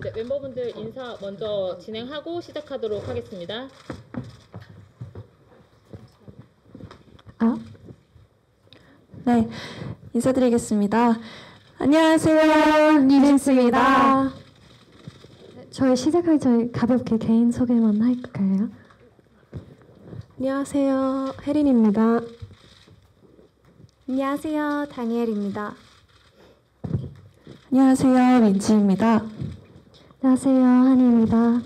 네, 멤버분들 인사 먼저 진행하고 시작하도록 하겠습니다. 네, 인사드리겠습니다. 안녕하세요, 뉴진스입니다. 저희 시작하기 전에 가볍게 개인 소개만 할까요? 안녕하세요, 혜린입니다. 안녕하세요, 다니엘입니다. 안녕하세요, 민지입니다. 안녕하세요, 한이입니다.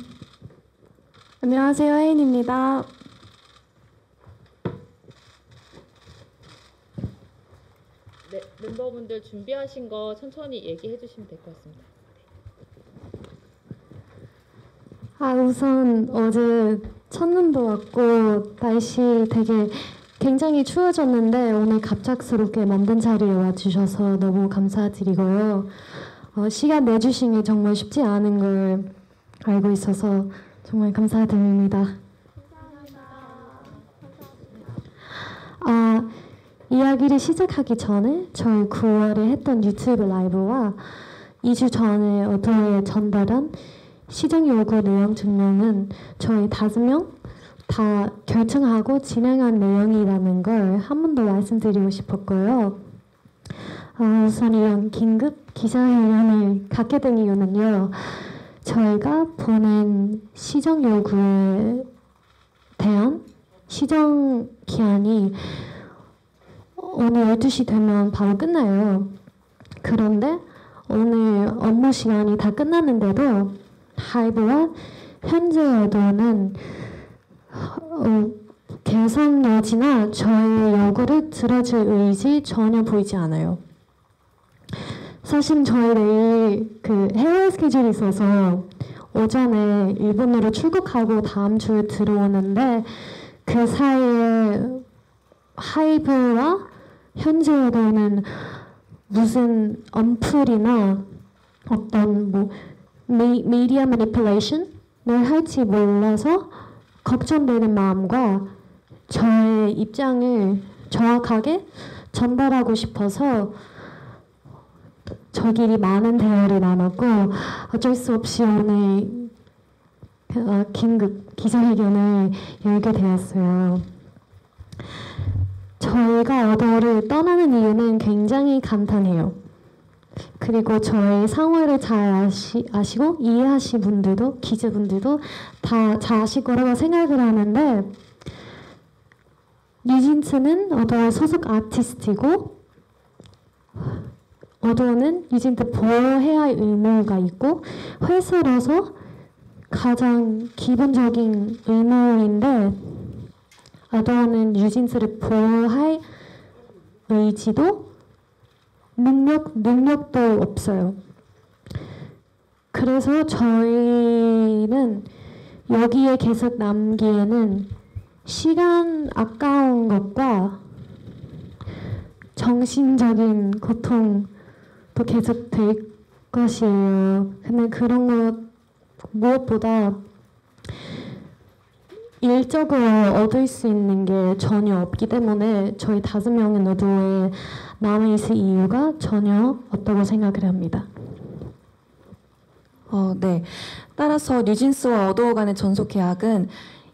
안녕하세요, 혜인입니다. 네, 멤버분들 준비하신 거 천천히 얘기해 주시면 될 것 같습니다. 우선 어제 첫눈도 왔고 날씨 되게 굉장히 추워졌는데 오늘 갑작스럽게 만든 자리에 와주셔서 너무 감사드리고요. 시간 내주신 게 정말 쉽지 않은 걸 알고 있어서 정말 감사드립니다. 이야기를 시작하기 전에 저희 9월에 했던 유튜브 라이브와 2주 전에 어도에 전달한 시정 요구 내용 증명은 저희 5명 다 결정하고 진행한 내용이라는 걸 한 번 더 말씀드리고 싶었고요. 우선 이런 긴급 기자회견을 갖게 된 이유는요. 저희가 보낸 시정 요구에 대한 시정 기한이 오늘 12시 되면 바로 끝나요. 그런데 오늘 업무 시간이 다 끝났는데도 하이브와 현재 어도는 개선 여지나 저희 요구를 들어줄 의지 전혀 보이지 않아요. 사실 저희 내일 해외 스케줄이 있어서 오전에 일본으로 출국하고 다음 주에 들어오는데 그 사이에 하이브와 현재 어도는 무슨 언플이나 어떤 미디어 매니플레이션을 할지 몰라서 걱정되는 마음과 저의 입장을 정확하게 전달하고 싶어서 저끼리 많은 대화를 나눴고 어쩔 수 없이 오늘 긴급 기자회견을 열게 되었어요. 저희가 어도를 떠나는 이유는 굉장히 간단해요. 그리고 저의 상황을 잘 아시고 이해하신 분들도 기자분들도 다 잘 아실 거라고 생각을 하는데 뉴진스는 어도의 소속 아티스트이고 어도는 뉴진스 보호해야 할 의무가 있고 회사로서 가장 기본적인 의무인데 어도는 뉴진스를 보호할 의지도 능력도 없어요. 그래서 저희는 여기에 계속 남기에는 시간 아까운 것과 정신적인 고통도 계속 될 것이에요. 근데 그런 것 무엇보다 일적으로 얻을 수 있는 게 전혀 없기 때문에 저희 5명의 어도에 남아있을 이유가 전혀 없다고 생각을 합니다. 네. 따라서 뉴진스와 어도어 간의 전속 계약은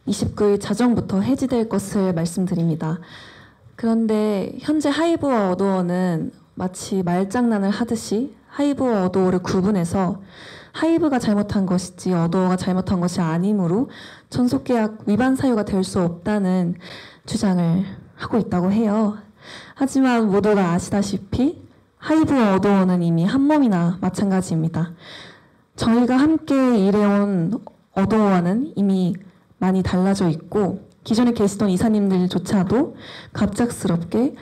29일 자정부터 해지될 것을 말씀드립니다. 그런데 현재 하이브와 어도어는 마치 말장난을 하듯이 하이브와 어도어를 구분해서 하이브가 잘못한 것이지 어도어가 잘못한 것이 아니므로 전속계약 위반 사유가 될 수 없다는 주장을 하고 있다고 해요. 하지만 모두가 아시다시피 하이브와 어도어는 이미 한 몸이나 마찬가지입니다. 저희가 함께 일해온 어도어와는 이미 많이 달라져 있고 기존에 계시던 이사님들조차도 갑작스럽게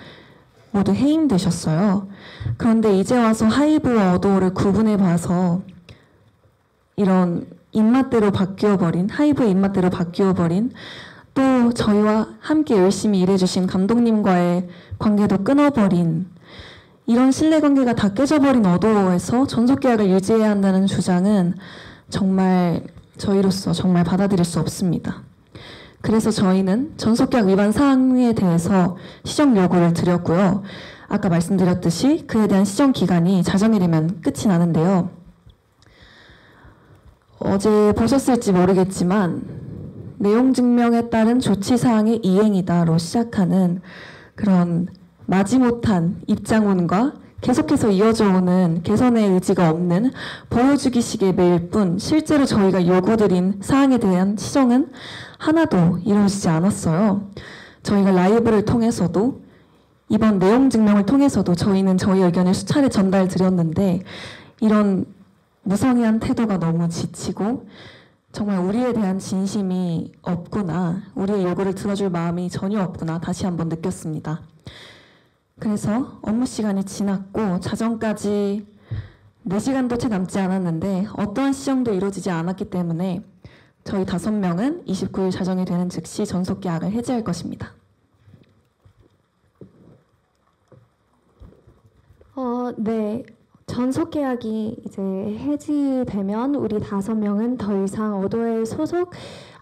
모두 해임되셨어요. 그런데 이제 와서 하이브와 어도어를 구분해봐서 이런 입맛대로 바뀌어버린 하이브의 입맛대로 바뀌어버린 또 저희와 함께 열심히 일해주신 감독님과의 관계도 끊어버린 이런 신뢰관계가 다 깨져버린 어도어에서 전속계약을 유지해야 한다는 주장은 정말 저희로서 정말 받아들일 수 없습니다. 그래서 저희는 전속계약 위반 사항에 대해서 시정 요구를 드렸고요. 아까 말씀드렸듯이 그에 대한 시정 기간이 자정이 되면 끝이 나는데요. 어제 보셨을지 모르겠지만 내용 증명에 따른 조치사항의 이행이다로 시작하는 그런 마지못한 입장문과 계속해서 이어져 오는 개선의 의지가 없는 보여주기식의 메일 뿐 실제로 저희가 요구드린 사항에 대한 시정은 하나도 이루어지지 않았어요. 저희가 라이브를 통해서도 이번 내용 증명을 통해서도 저희는 저희 의견을 수차례 전달드렸는데 이런 무성의한 태도가 너무 지치고 정말 우리에 대한 진심이 없구나, 우리의 요구를 들어줄 마음이 전혀 없구나 다시 한번 느꼈습니다. 그래서 업무 시간이 지났고 자정까지 4시간도 채 남지 않았는데 어떠한 시정도 이루어지지 않았기 때문에 저희 5명은 29일 자정이 되는 즉시 전속 계약을 해지할 것입니다. 네. 전속 계약이 이제 해지되면 우리 5명은 더 이상 어도의 소속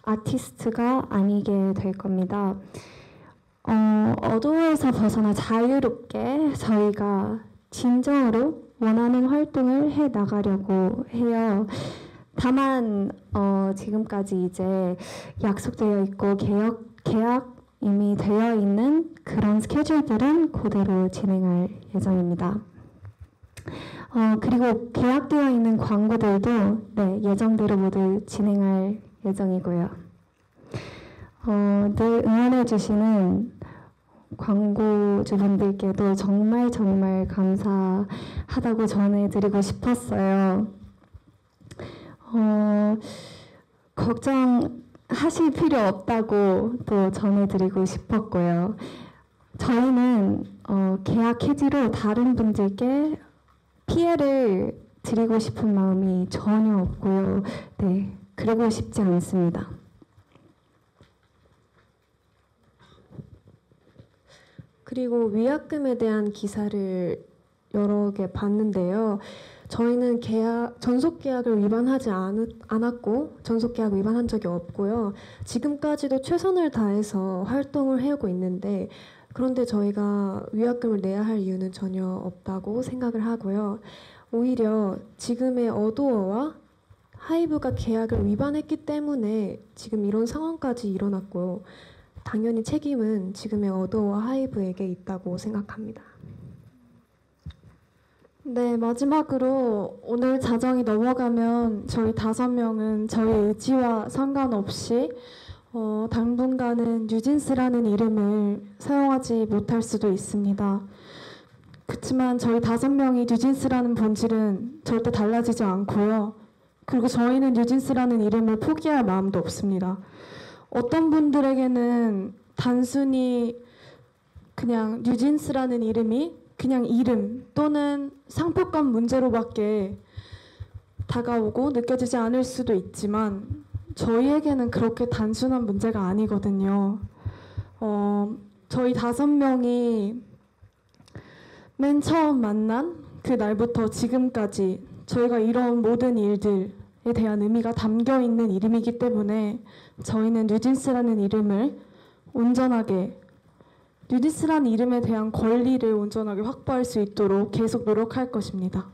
아티스트가 아니게 될 겁니다. 어도에서 벗어나 자유롭게 저희가 진정으로 원하는 활동을 해 나가려고 해요. 다만 지금까지 이제 약속되어 있고 계약 이미 되어 있는 그런 스케줄들은 그대로 진행할 예정입니다. 그리고 계약되어 있는 광고들도 네, 예정대로 모두 진행할 예정이고요. 늘 응원해주시는 광고주분들께도 정말 정말 감사하다고 전해드리고 싶었어요. 걱정하실 필요 없다고 또 전해드리고 싶었고요. 저희는 계약 해지로 다른 분들께 피해를 드리고 싶은 마음이 전혀 없고요. 네, 그러고 싶지 않습니다. 그리고 위약금에 대한 기사를 여러 개 봤는데요. 저희는 전속 계약을 위반하지 않았고 전속 계약 위반한 적이 없고요. 지금까지도 최선을 다해서 활동을 해오고 있는데 그런데 저희가 위약금을 내야 할 이유는 전혀 없다고 생각을 하고요. 오히려 지금의 어도어와 하이브가 계약을 위반했기 때문에 지금 이런 상황까지 일어났고 당연히 책임은 지금의 어도어와 하이브에게 있다고 생각합니다. 네, 마지막으로 오늘 자정이 넘어가면 저희 5명은 저희 의지와 상관없이 당분간은 뉴진스라는 이름을 사용하지 못할 수도 있습니다. 그렇지만 저희 5명이 뉴진스라는 본질은 절대 달라지지 않고요. 그리고 저희는 뉴진스라는 이름을 포기할 마음도 없습니다. 어떤 분들에게는 단순히 그냥 뉴진스라는 이름이 그냥 이름 또는 상표권 문제로밖에 다가오고 느껴지지 않을 수도 있지만 저희에게는 그렇게 단순한 문제가 아니거든요. 저희 5명이 맨 처음 만난 그 날부터 지금까지 저희가 이런 모든 일들에 대한 의미가 담겨 있는 이름이기 때문에 저희는 뉴진스라는 이름을 온전하게 뉴진스라는 이름에 대한 권리를 온전하게 확보할 수 있도록 계속 노력할 것입니다.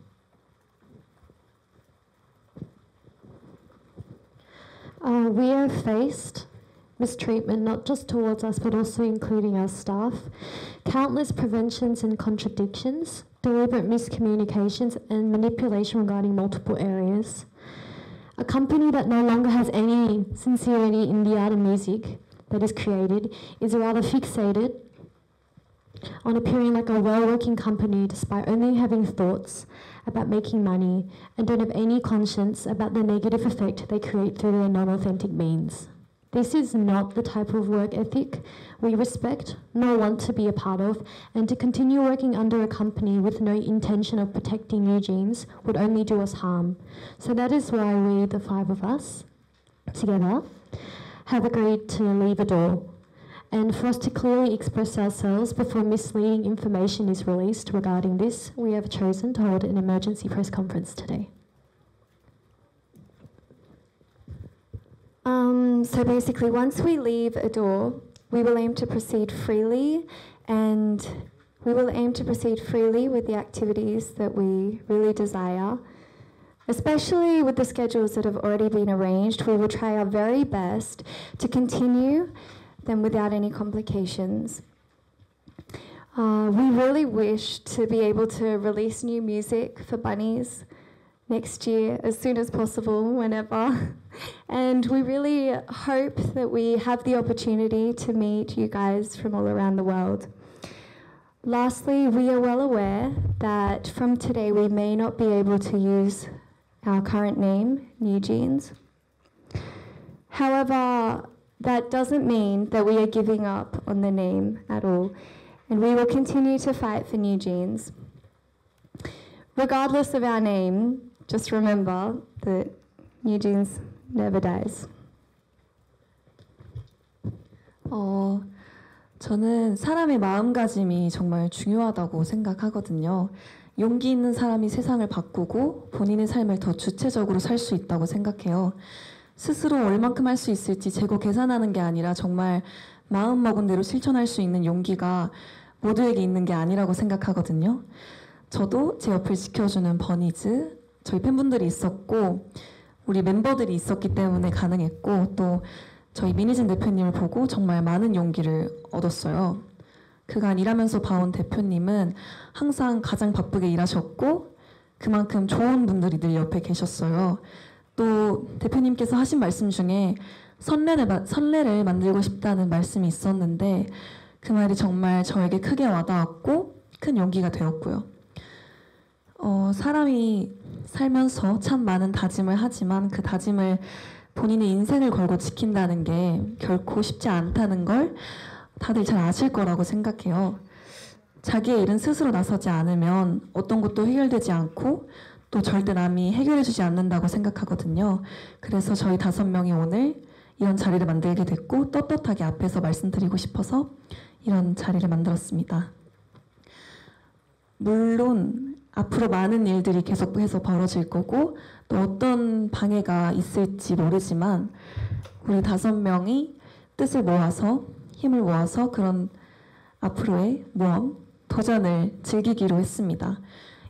We have faced mistreatment not just towards us but also including our staff, countless preventions and contradictions, deliberate miscommunications and manipulation regarding multiple areas. A company that no longer has any sincerity in the art of music that is created is rather fixated on appearing like a well-working company despite only having thoughts about making money and don't have any conscience about the negative effect they create through their non-authentic means. This is not the type of work ethic we respect nor want to be a part of, and to continue working under a company with no intention of protecting Eugene's would only do us harm. So that is why we, the 5 of us, together, have agreed to leave Adore, and for us to clearly express ourselves before misleading information is released regarding this, we have chosen to hold an emergency press conference today. So basically, once we leave Adore, we will aim to proceed freely, and we will aim to proceed freely with the activities that we really desire. Especially with the schedules that have already been arranged, we will try our very best to continue them without any complications. We really wish to be able to release new music for Bunnies next year as soon as possible, whenever. And we really hope that we have the opportunity to meet you guys from all around the world. Lastly, we are well aware that from today we may not be able to use our current name, New Jeans. However, that doesn't mean that we are giving up on the name at all, and we will continue to fight for New Jeans. Regardless of our name, just remember that New Jeans never dies. 저는 사람의 마음가짐이 정말 중요하다고 생각하거든요. 용기 있는 사람이 세상을 바꾸고 본인의 삶을 더 주체적으로 살 수 있다고 생각해요. 스스로 얼만큼 할 수 있을지 재고 계산하는 게 아니라 정말 마음먹은 대로 실천할 수 있는 용기가 모두에게 있는 게 아니라고 생각하거든요. 저도 제 옆을 지켜주는 버니즈, 저희 팬분들이 있었고 우리 멤버들이 있었기 때문에 가능했고 또 저희 미니진 대표님을 보고 정말 많은 용기를 얻었어요. 그간 일하면서 봐온 대표님은 항상 가장 바쁘게 일하셨고 그만큼 좋은 분들이 늘 옆에 계셨어요. 또 대표님께서 하신 말씀 중에 선례를 만들고 싶다는 말씀이 있었는데 그 말이 정말 저에게 크게 와닿았고 큰 용기가 되었고요. 사람이 살면서 참 많은 다짐을 하지만 그 다짐을 본인의 인생을 걸고 지킨다는 게 결코 쉽지 않다는 걸 다들 잘 아실 거라고 생각해요. 자기의 일은 스스로 나서지 않으면 어떤 것도 해결되지 않고 또 절대 남이 해결해주지 않는다고 생각하거든요. 그래서 저희 5명이 오늘 이런 자리를 만들게 됐고 떳떳하게 앞에서 말씀드리고 싶어서 이런 자리를 만들었습니다. 물론 앞으로 많은 일들이 계속해서 벌어질 거고 또 어떤 방해가 있을지 모르지만 우리 5명이 뜻을 모아서 힘을 모아서 그런 앞으로의 모험, 도전을 즐기기로 했습니다.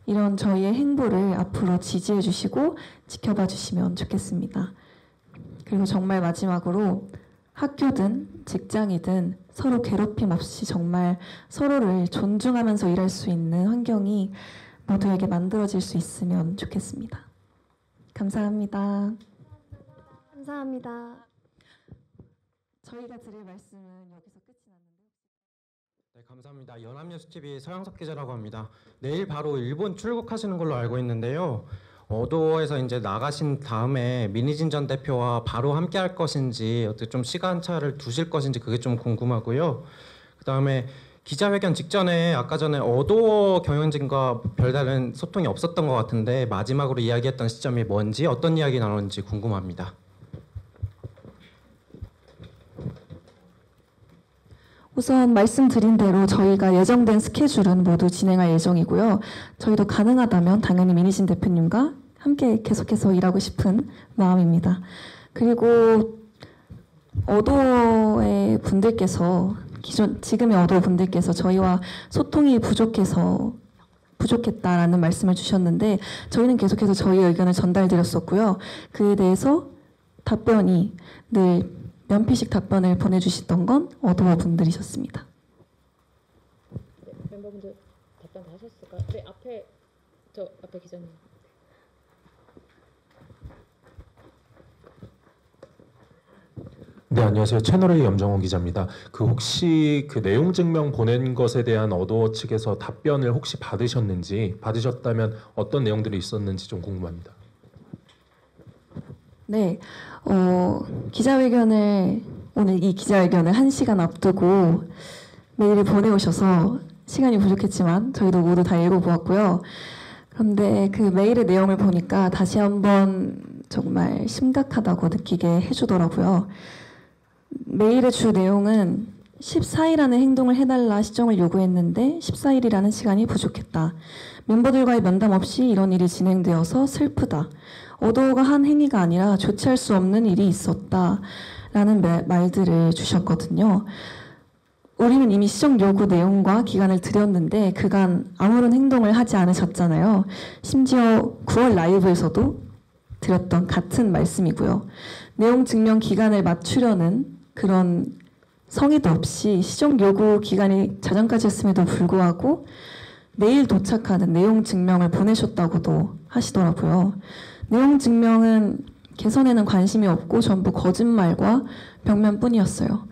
이런 저희의 행보를 앞으로 지지해 주시고 지켜봐 주시면 좋겠습니다. 그리고 정말 마지막으로 학교든 직장이든 서로 괴롭힘 없이 정말 서로를 존중하면서 일할 수 있는 환경이 모두에게 만들어질 수 있으면 좋겠습니다. 감사합니다. 감사합니다. 저희가 드릴 말씀은 여기서 끝이 났는데. 네, 감사합니다. 연합뉴스TV 서영석 기자라고 합니다. 내일 바로 일본 출국하시는 걸로 알고 있는데요. 어도어에서 이제 나가신 다음에 미니진 전 대표와 바로 함께 할 것인지 어떻게 좀 시간차를 두실 것인지 그게 좀 궁금하고요. 그다음에 기자회견 직전에 아까 전에 어도어 경영진과 별다른 소통이 없었던 것 같은데 마지막으로 이야기했던 시점이 뭔지 어떤 이야기 나눴는지 궁금합니다. 우선 말씀드린 대로 저희가 예정된 스케줄은 모두 진행할 예정이고요. 저희도 가능하다면 당연히 미니진 대표님과 함께 계속해서 일하고 싶은 마음입니다. 그리고 어도어의 분들께서 지금의 어도어 분들께서 저희와 소통이 부족했다라는 말씀을 주셨는데 저희는 계속해서 저희의 의견을 전달드렸었고요. 그에 대해서 답변이 늘 면피식 답변을 보내주시던 건 어도어 분들이셨습니다. 네, 멤버분들 답변 다 하셨을까요? 네, 앞에 기자님. 네, 안녕하세요. 채널A 염정원 기자입니다. 혹시 내용 증명 보낸 것에 대한 어도어 측에서 답변을 혹시 받으셨다면 어떤 내용들이 있었는지 좀 궁금합니다. 네, 오늘 이 기자회견을 1시간 앞두고 메일을 보내오셔서 시간이 부족했지만 저희도 모두 다 읽어보았고요. 그런데 그 메일의 내용을 보니까 다시 한번 정말 심각하다고 느끼게 해주더라고요. 메일의 주 내용은 14일 안에 행동을 해달라 시정을 요구했는데 14일이라는 시간이 부족했다. 멤버들과의 면담 없이 이런 일이 진행되어서 슬프다. 어도어가 한 행위가 아니라 조치할 수 없는 일이 있었다. 라는 말들을 주셨거든요. 우리는 이미 시정 요구 내용과 기간을 드렸는데 그간 아무런 행동을 하지 않으셨잖아요. 심지어 9월 라이브에서도 드렸던 같은 말씀이고요. 내용 증명 기간을 맞추려는 그런 성의도 없이 시정 요구 기간이 자정까지 했음에도 불구하고 내일 도착하는 내용 증명을 보내셨다고도 하시더라고요. 내용 증명은 개선에는 관심이 없고 전부 거짓말과 벽면뿐이었어요.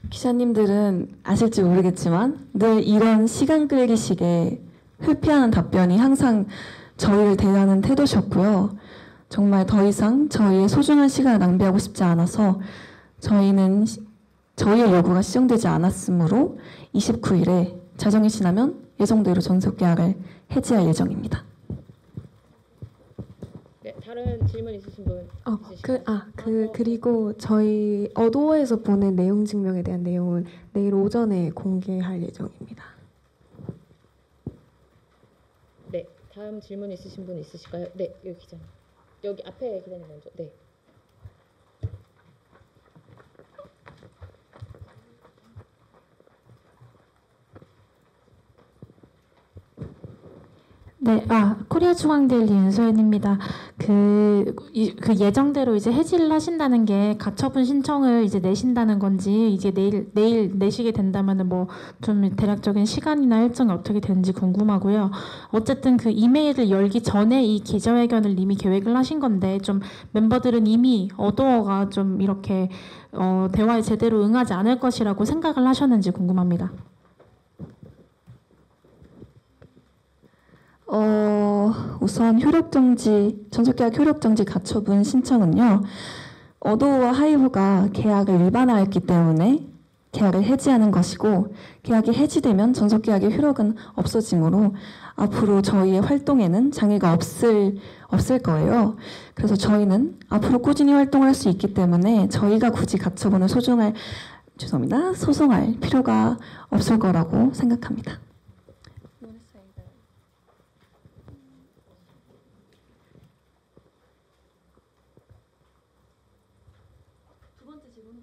기자님들은 아실지 모르겠지만 늘 이런 시간 끌기식의 회피하는 답변이 항상 저희를 대하는 태도셨고요. 정말 더 이상 저희의 소중한 시간을 낭비하고 싶지 않아서 저희는 저희의 요구가 시정되지 않았으므로 29일에 자정이 지나면 예정대로 전속계약을 해지할 예정입니다. 네, 다른 질문 있으신 분 있으신가요? 그리고 저희 어도어에서 보낸 내용 증명에 대한 내용은 내일 오전에 공개할 예정입니다. 네, 다음 질문 있으신 분 있으실까요? 네, 여기 기자님. 여기 앞에 기자님 먼저. 네. 네, 코리아 중앙데일리 윤소연입니다. 그 예정대로 이제 해지를 하신다는 게 가처분 신청을 이제 내신다는 건지 이제 내일 내시게 된다면은 뭐 좀 대략적인 시간이나 일정이 어떻게 되는지 궁금하고요. 어쨌든 그 이메일을 열기 전에 이 기자회견을 이미 계획을 하신 건데 좀 멤버들은 이미 어도어가 좀 이렇게 대화에 제대로 응하지 않을 것이라고 생각을 하셨는지 궁금합니다. 우선 전속계약 효력정지 가처분 신청은요. 어도어와 하이브가 계약을 위반하였기 때문에 계약을 해지하는 것이고 계약이 해지되면 전속계약의 효력은 없어지므로 앞으로 저희의 활동에는 장애가 없을 거예요. 그래서 저희는 앞으로 꾸준히 활동할 수 있기 때문에 저희가 굳이 가처분을 소송할 필요가 없을 거라고 생각합니다.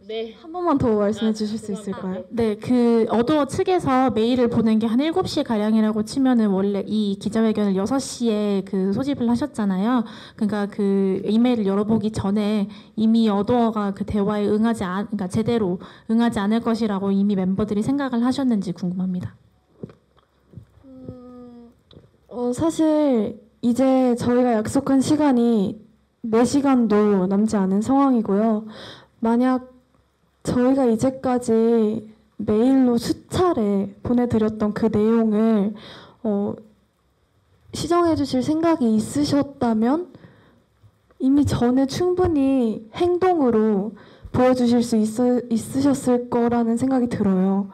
네. 한 번만 더 말씀해 주실 수 있을까요? 네, 그 어도어 측에서 메일을 보낸 게 한 7시 가량이라고 치면은 원래 이 기자회견을 6시에 그 소집을 하셨잖아요. 그러니까 그 이메일을 열어보기 전에 이미 어도어가 그 대화에 그러니까 제대로 응하지 않을 것이라고 이미 멤버들이 생각을 하셨는지 궁금합니다. 사실 이제 저희가 약속한 시간이 4시간도 남지 않은 상황이고요. 만약 저희가 이제까지 메일로 수차례 보내드렸던 그 내용을 시정해 주실 생각이 있으셨다면 이미 전에 충분히 행동으로 보여주실 수 있으셨을 거라는 생각이 들어요.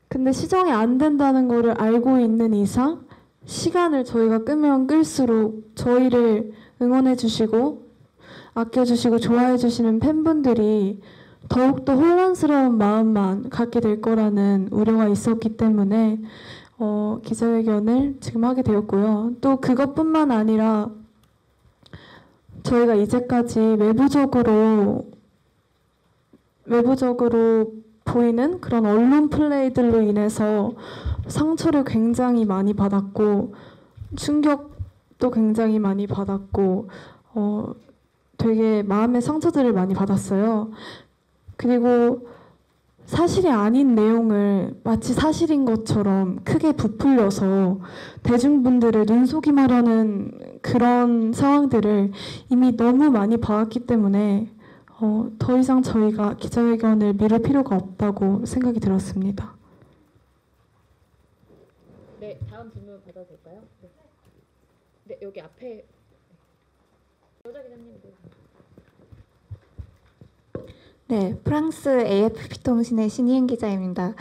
근데 시정이 안 된다는 거를 알고 있는 이상 시간을 저희가 끄면 끌수록 저희를 응원해 주시고 아껴주시고 좋아해 주시는 팬분들이 더욱더 혼란스러운 마음만 갖게 될 거라는 우려가 있었기 때문에 기자회견을 지금 하게 되었고요. 또 그것뿐만 아니라 저희가 이제까지 외부적으로 보이는 그런 언론 플레이들로 인해서 상처를 굉장히 많이 받았고 충격도 굉장히 많이 받았고 되게 마음의 상처들을 많이 받았어요. 그리고 사실이 아닌 내용을 마치 사실인 것처럼 크게 부풀려서 대중분들을 눈속임하려는 그런 상황들을 이미 너무 많이 봐왔기 때문에 더 이상 저희가 기자회견을 미룰 필요가 없다고 생각이 들었습니다. 네, 다음 질문 받아도 될까요? 네, 네 여기 앞에 여자 기자님. 네, 프랑스 AFP 통신의 신희은 기자입니다.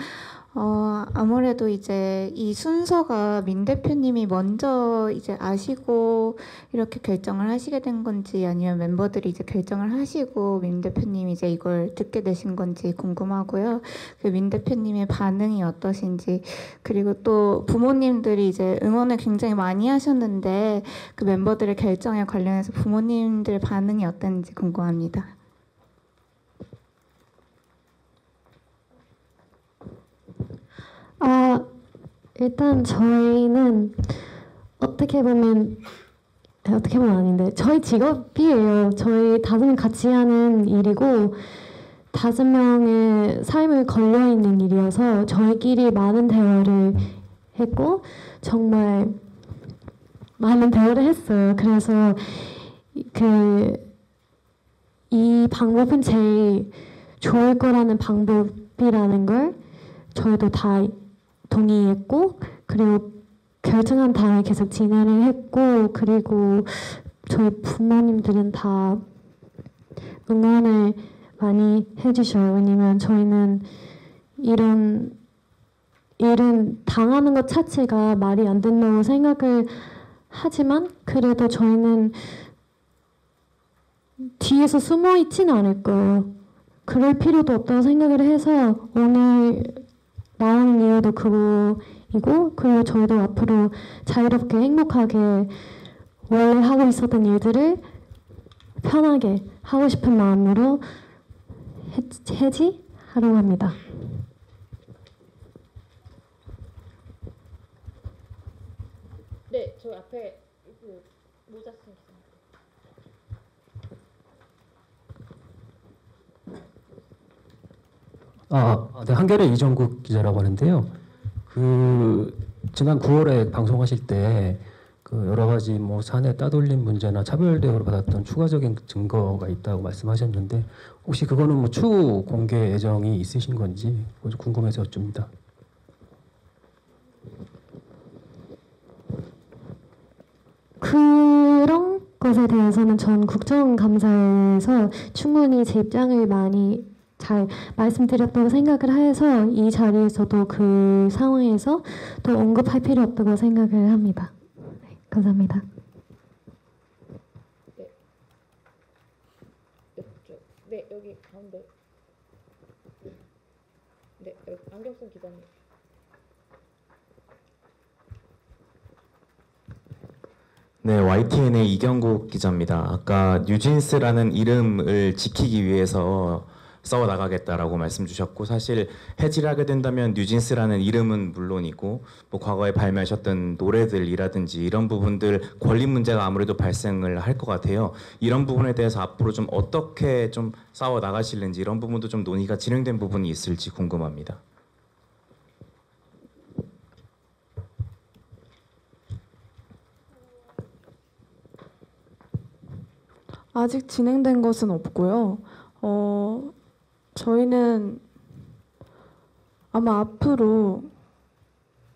아무래도 이제 이 순서가 민 대표님이 먼저 이제 아시고 이렇게 결정을 하시게 된 건지 아니면 멤버들이 이제 결정을 하시고 민 대표님이 이제 이걸 듣게 되신 건지 궁금하고요. 그 민 대표님의 반응이 어떠신지, 그리고 또 부모님들이 이제 응원을 굉장히 많이 하셨는데 그 멤버들의 결정에 관련해서 부모님들 반응이 어땠는지 궁금합니다. 일단 저희는 어떻게 보면 아닌데 저희 직업이에요. 저희 5명 같이 하는 일이고 5명의 삶을 걸려 있는 일이어서 저희끼리 많은 대화를 했고 정말 많은 대화를 했어요. 그래서 이 방법은 제일 좋을 거라는 방법이라는 걸 저희도 다 동의했고 그리고 결정한 다음에 계속 진행을 했고 그리고 저희 부모님들은 다 응원을 많이 해주셔요. 왜냐면 저희는 이런 일은 당하는 것 자체가 말이 안 된다고 생각을 하지만 그래도 저희는 뒤에서 숨어 있지는 않을 거예요. 그럴 필요도 없다고 생각을 해서 오늘 나오는 이유도 그거이고 그리고 저희도 앞으로 자유롭게 행복하게 원래 하고 있었던 일들을 편하게 하고 싶은 마음으로 해지하려고 합니다. 네, 저 앞에 그 모자 쓴 기자. 네, 한겨레 이정국 기자라고 하는데요. 지난 9월에 방송하실 때 여러 가지 사내 따돌림 문제나 차별 대우를 받았던 추가적인 증거가 있다고 말씀하셨는데 혹시 그거는 추후 공개 예정이 있으신 건지 궁금해서 여쭙니다. 그런 것에 대해서는 전 국정감사에서 충분히 제 입장을 많이 잘 말씀드렸다고 생각을 해서 이 자리에서도 그 상황에서 또 언급할 필요 없다고 생각을 합니다. 네, 감사합니다. 네, 여기 가운데. 네, 여기 안경 쓴 기자님. 네, YTN의 이경국 기자입니다. 아까 뉴진스라는 이름을 지키기 위해서 싸워 나가겠다라고 말씀 주셨고 사실 해지를 하게 된다면 뉴진스라는 이름은 물론이고 과거에 발매하셨던 노래들이라든지 이런 부분들 권리 문제가 아무래도 발생을 할 것 같아요. 이런 부분에 대해서 앞으로 좀 어떻게 좀 싸워 나가실는지 이런 부분도 좀 논의가 진행된 부분이 있을지 궁금합니다. 아직 진행된 것은 없고요. 저희는 아마 앞으로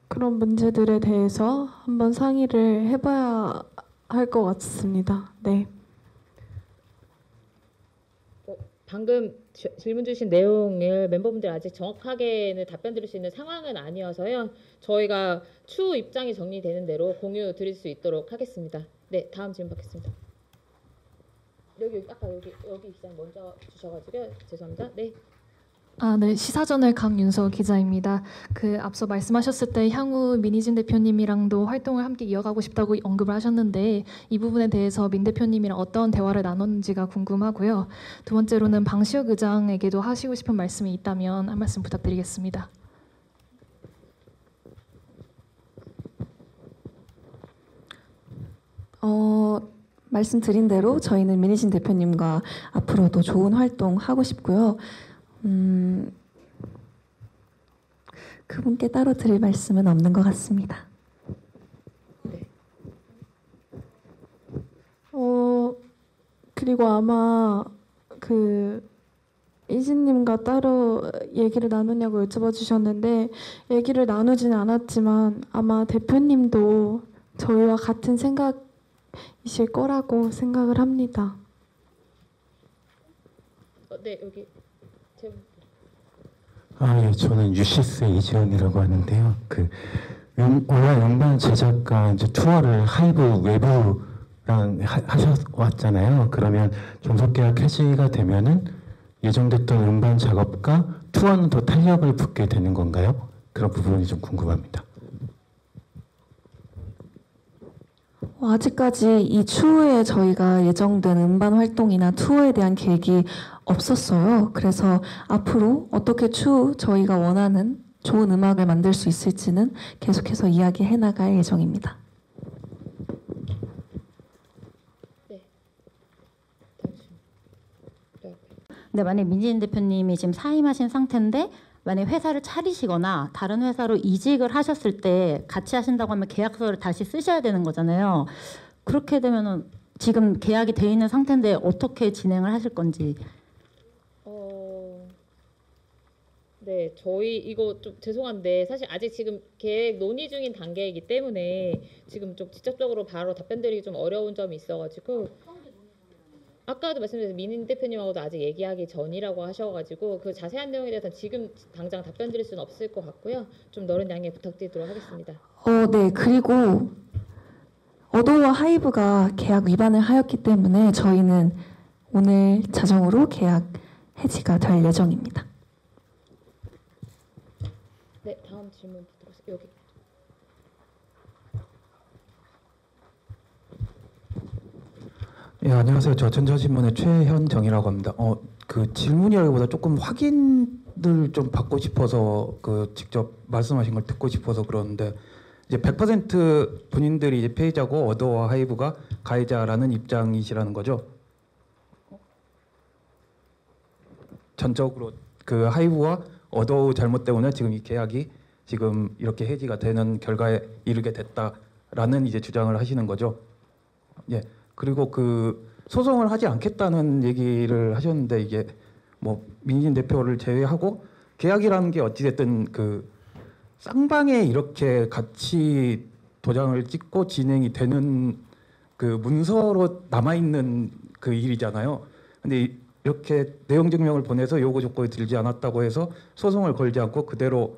그런 문제들에 대해서 한번 상의를 해봐야 할 것 같습니다. 네. 방금 질문 주신 내용을 멤버분들 아직 정확하게는 답변 드릴 수 있는 상황은 아니어서요. 저희가 추후 입장이 정리되는 대로 공유 드릴 수 있도록 하겠습니다. 네, 다음 질문 받겠습니다. 아까 여기 기자님 먼저 주셔가지고 죄송합니다. 네. 네, 시사저널 강윤서 기자입니다. 앞서 말씀하셨을 때 향후 민희진 대표님이랑도 활동을 함께 이어가고 싶다고 언급을 하셨는데 이 부분에 대해서 민 대표님이랑 어떤 대화를 나눴는지가 궁금하고요. 두 번째로는 방시혁 의장에게도 하시고 싶은 말씀이 있다면 한 말씀 부탁드리겠습니다. 말씀드린 대로 저희는 민희진 대표님과 앞으로도 좋은 활동 하고 싶고요. 그분께 따로 드릴 말씀은 없는 것 같습니다. 그리고 아마 이진님과 따로 얘기를 나누냐고 여쭤봐 주셨는데 얘기를 나누지는 않았지만 아마 대표님도 저희와 같은 생각이실 거라고 생각을 합니다. 네, 여기 예, 저는 유시스의 이지원이라고 하는데요. 원래 음반 제작과 이제 투어를 하이브 외부랑 하셔왔잖아요. 그러면 종속계약 해지가 되면은 예정됐던 음반 작업과 투어는 더 탄력을 붙게 되는 건가요? 그런 부분이 좀 궁금합니다. 아직까지 이 추후에 저희가 예정된 음반 활동이나 투어에 대한 계획이 없었어요. 그래서 앞으로 어떻게 추후 저희가 원하는 좋은 음악을 만들 수 있을지는 계속해서 이야기해 나갈 예정입니다. 근데 만약 민진 대표님이 지금 사임하신 상태인데 만약 회사를 차리시거나 다른 회사로 이직을 하셨을 때 같이 하신다고 하면 계약서를 다시 쓰셔야 되는 거잖아요. 그렇게 되면은 지금 계약이 돼 있는 상태인데 어떻게 진행을 하실 건지. 네, 저희 이거 좀 죄송한데 사실 아직 지금 계획 논의 중인 단계이기 때문에 지금 좀 직접적으로 바로 답변드리기 좀 어려운 점이 있어가지고 아까도 말씀드린 민인 대표님하고도 아직 얘기하기 전이라고 하셔가지고 그 자세한 내용에 대해서는 지금 당장 답변드릴 수는 없을 것 같고요. 좀 넓은 양해 부탁드리도록 하겠습니다. 네. 그리고 어도와 하이브가 계약 위반을 하였기 때문에 저희는 오늘 자정으로 계약 해지가 될 예정입니다. 네, 다음 질문 부탁드립니다. 여기. 예, 안녕하세요. 저 전자신문의 최현정이라고 합니다. 그 질문이라기보다 조금 확인을 좀 받고 싶어서 그 직접 말씀하신 걸 듣고 싶어서 그러는데 이제 100% 본인들이 이제 피해자고 어도와 하이브가 가해자라는 입장이시라는 거죠? 전적으로 그 하이브와 어도우 잘못 때문에 지금 이 계약이 지금 이렇게 해지가 되는 결과에 이르게 됐다라는 이제 주장을 하시는 거죠. 예. 그리고 그 소송을 하지 않겠다는 얘기를 하셨는데 이게 뭐 민진 대표를 제외하고 계약이라는 게 어찌됐든 그 쌍방에 이렇게 같이 도장을 찍고 진행이 되는 그 문서로 남아 있는 그 일이잖아요. 근데 이렇게 내용 증명을 보내서 요구 조건이 들지 않았다고 해서 소송을 걸지 않고 그대로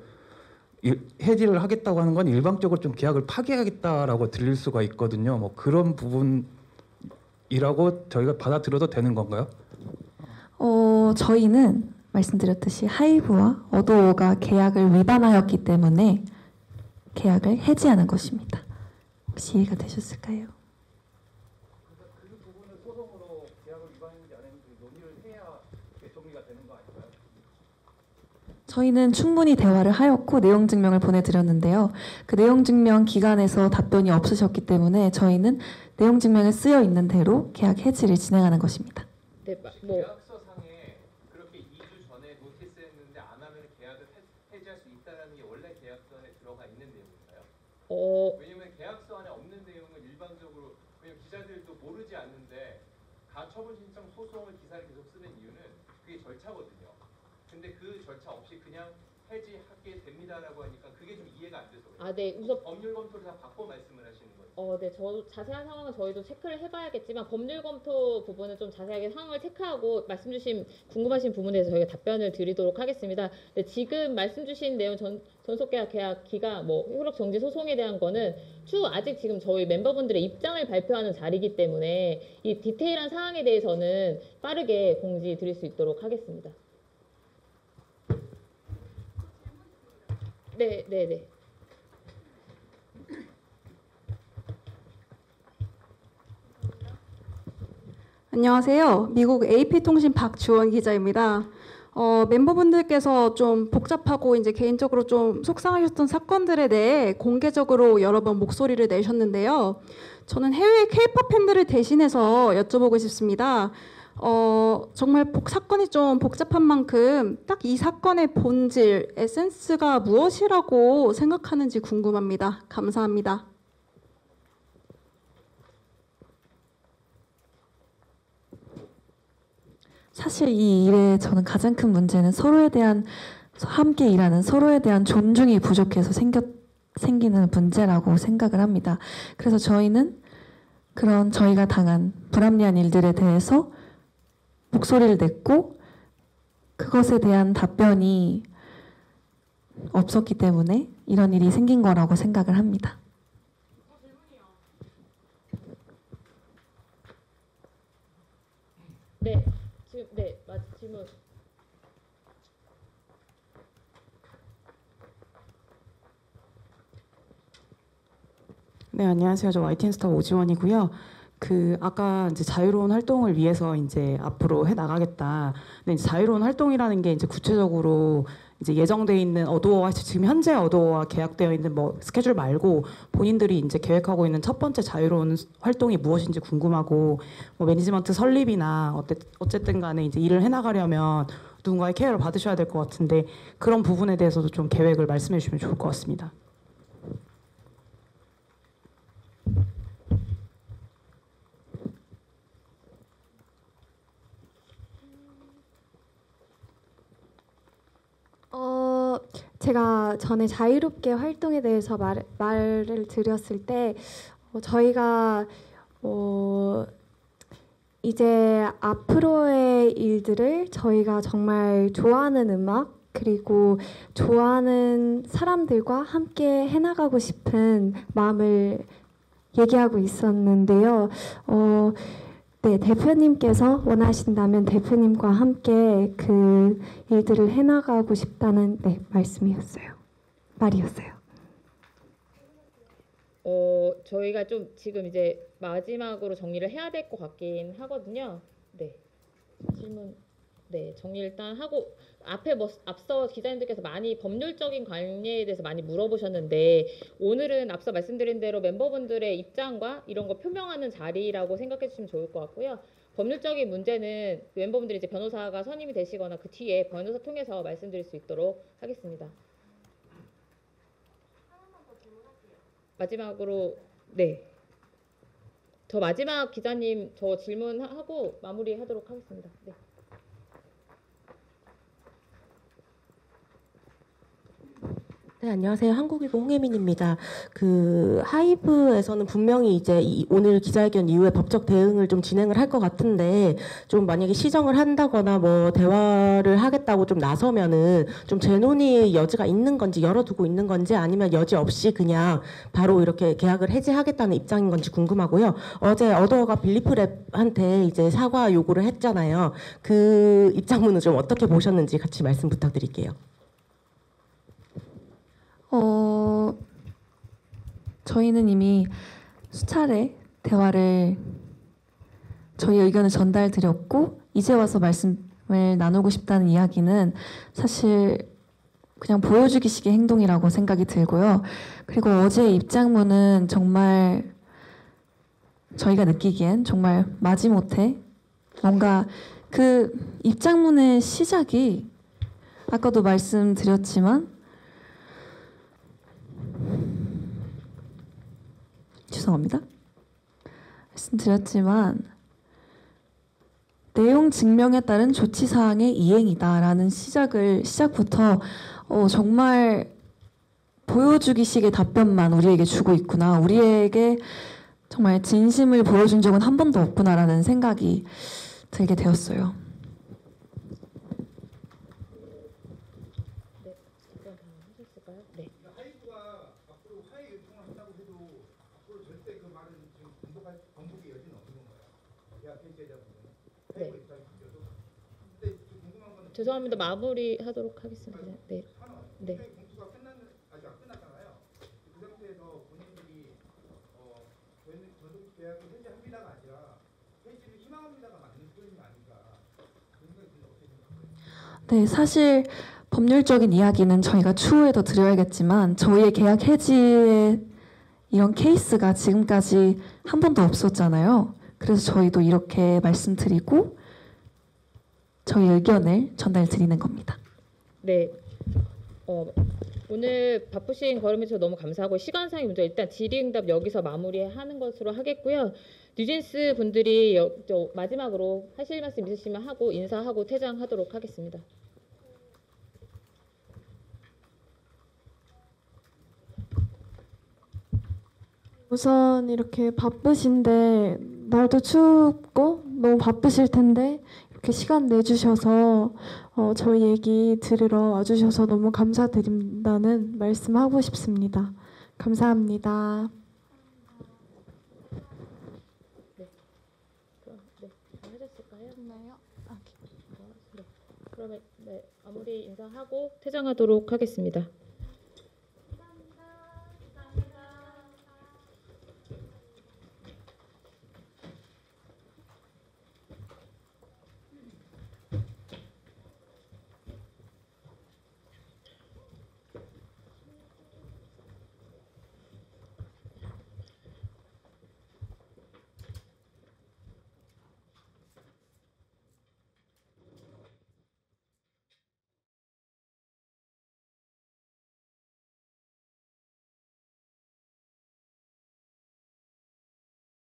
해지를 하겠다고 하는 건 일방적으로 좀 계약을 파기하겠다라고 들릴 수가 있거든요. 뭐 그런 부분이라고 저희가 받아들여도 되는 건가요? 저희는 말씀드렸듯이 하이브와 어도어가 계약을 위반하였기 때문에 계약을 해지하는 것입니다. 혹시 이해가 되셨을까요? 저희는 충분히 대화를 하였고 내용 증명을 보내드렸는데요. 그 내용 증명 기간에서 답변이 없으셨기 때문에 저희는 내용 증명에 쓰여 있는 대로 계약 해지를 진행하는 것입니다. 네, 계약서상에 그렇게 2주 전에 노티스했는데 안 하면 계약을 해지할 수 있다는 게 원래 계약서 안에 들어가 있는 내용인가요? 왜냐면 계약서 안에 없는 내용은 일반적으로 왜냐면 기자들도 모르지 않는데 가처분 신청 소송을 기사를 계속 쓰는 이유는 그게 절차거든요. 근데 그 절차 없이 그냥 해지하게 됩니다라고 하니까 그게 좀 이해가 안 돼서 그래요. 네, 우선 법률 검토를 다 받고 말씀을 하시는 거예요. 네, 자세한 상황은 저희도 체크를 해봐야겠지만 법률 검토 부분은 좀 자세하게 상황을 체크하고 말씀 주신 궁금하신 부분에 대해서 저희가 답변을 드리도록 하겠습니다. 네, 지금 말씀 주신 내용 전속계약 계약 기간 뭐 효력 정지 소송에 대한 거는 추후 아직 지금 저희 멤버분들의 입장을 발표하는 자리이기 때문에 이 디테일한 사항에 대해서는 빠르게 공지 드릴 수 있도록 하겠습니다. 네. 안녕하세요. 미국 AP통신 박주원 기자입니다. 멤버분들께서 좀 복잡하고 이제 개인적으로 좀 속상하셨던 사건들에 대해 공개적으로 여러 번 목소리를 내셨는데요. 저는 해외 K-pop 팬들을 대신해서 여쭤보고 싶습니다. 정말 사건이 좀 복잡한 만큼 딱 이 사건의 본질, 에센스가 무엇이라고 생각하는지 궁금합니다. 감사합니다. 사실 이 일에 저는 가장 큰 문제는 서로에 대한 함께 일하는 서로에 대한 존중이 부족해서 생기는 문제라고 생각을 합니다. 그래서 저희는 그런 저희가 당한 불합리한 일들에 대해서 목소리를 냈고 그것에 대한 답변이 없었기 때문에 이런 일이 생긴 거라고 생각을 합니다. 네, 질문. 네, 안녕하세요. 저 YTN스타 오지원이고요. 아까 이제 자유로운 활동을 위해서 이제 앞으로 해 나가겠다. 근데 이제 자유로운 활동이라는 게 이제 구체적으로 이제 예정돼 있는 어도어와 지금 현재 어도어와 계약되어 있는 뭐 스케줄 말고 본인들이 이제 계획하고 있는 첫 번째 자유로운 활동이 무엇인지 궁금하고 뭐 매니지먼트 설립이나 어쨌든 간에 이제 일을 해나가려면 누군가의 케어를 받으셔야 될 것 같은데 그런 부분에 대해서도 좀 계획을 말씀해 주시면 좋을 것 같습니다. 제가 전에 자유롭게 활동에 대해서 말을 드렸을 때 저희가 이제 앞으로의 일들을 저희가 정말 좋아하는 음악 그리고 좋아하는 사람들과 함께 해나가고 싶은 마음을 얘기하고 있었는데요. 네, 대표님께서 원하신다면 대표님과 함께 그 일들을 해나가고 싶다는 말이었어요. 저희가 좀 지금 이제 마지막으로 정리를 해야 될 것 같긴 하거든요. 네, 질문 정리 일단 하고 앞서 기자님들께서 많이 법률적인 관계에 대해서 많이 물어보셨는데 오늘은 앞서 말씀드린 대로 멤버분들의 입장과 이런 거 표명하는 자리라고 생각해 주시면 좋을 것 같고요. 법률적인 문제는 멤버분들이 이제 변호사가 선임이 되시거나 그 뒤에 변호사 통해서 말씀드릴 수 있도록 하겠습니다. 마지막으로 저 마지막 기자님 저 질문하고 마무리하도록 하겠습니다. 네. 네, 안녕하세요. 한국일보 홍혜민입니다. 하이브에서는 분명히 이제 오늘 기자회견 이후에 법적 대응을 좀 진행을 할 것 같은데 좀 만약에 시정을 한다거나 뭐 대화를 하겠다고 좀 나서면은 좀 재논의 여지가 있는 건지 열어두고 있는 건지 아니면 여지 없이 그냥 바로 이렇게 계약을 해지하겠다는 입장인 건지 궁금하고요. 어제 어도어가 빌리프랩한테 이제 사과 요구를 했잖아요. 그 입장문은 좀 어떻게 보셨는지 같이 말씀 부탁드릴게요. 저희는 이미 수차례 대화를 저희 의견을 전달드렸고 이제 와서 말씀을 나누고 싶다는 이야기는 사실 그냥 보여주기식의 행동이라고 생각이 들고요. 그리고 어제 입장문은 정말 저희가 느끼기엔 정말 마지못해 뭔가 그 입장문의 시작이 아까도 말씀드렸지만 죄송합니다. 말씀드렸지만 내용 증명에 따른 조치 사항의 이행이다라는 시작부터 정말 보여주기식의 답변만 우리에게 주고 있구나. 우리에게 정말 진심을 보여준 적은 한 번도 없구나라는 생각이 들게 되었어요. 죄송합니다. 마무리하도록 하겠습니다. 네. 네, 사실 법률적인 이야기는 저희가 추후에 더 드려야겠지만 저희의 계약 해지의 이런 케이스가 지금까지 한 번도 없었잖아요. 그래서 저희도 이렇게 말씀드리고 저희 의견을 전달드리는 겁니다. 네. 오늘 바쁘신 걸음에 저 너무 감사하고 시간상의 문제 일단 질의응답 여기서 마무리하는 것으로 하겠고요. 뉴진스 분들이 마지막으로 하실 말씀 있으시면 하고 인사하고 퇴장하도록 하겠습니다. 우선 이렇게 바쁘신데 날도 춥고 너무 바쁘실 텐데 이렇게 시간 내주셔서 저희 얘기 들으러 와주셔서 너무 감사드린다는 말씀하고 싶습니다. 감사합니다. 그러면 마무리 인사하고 퇴장하도록 하겠습니다.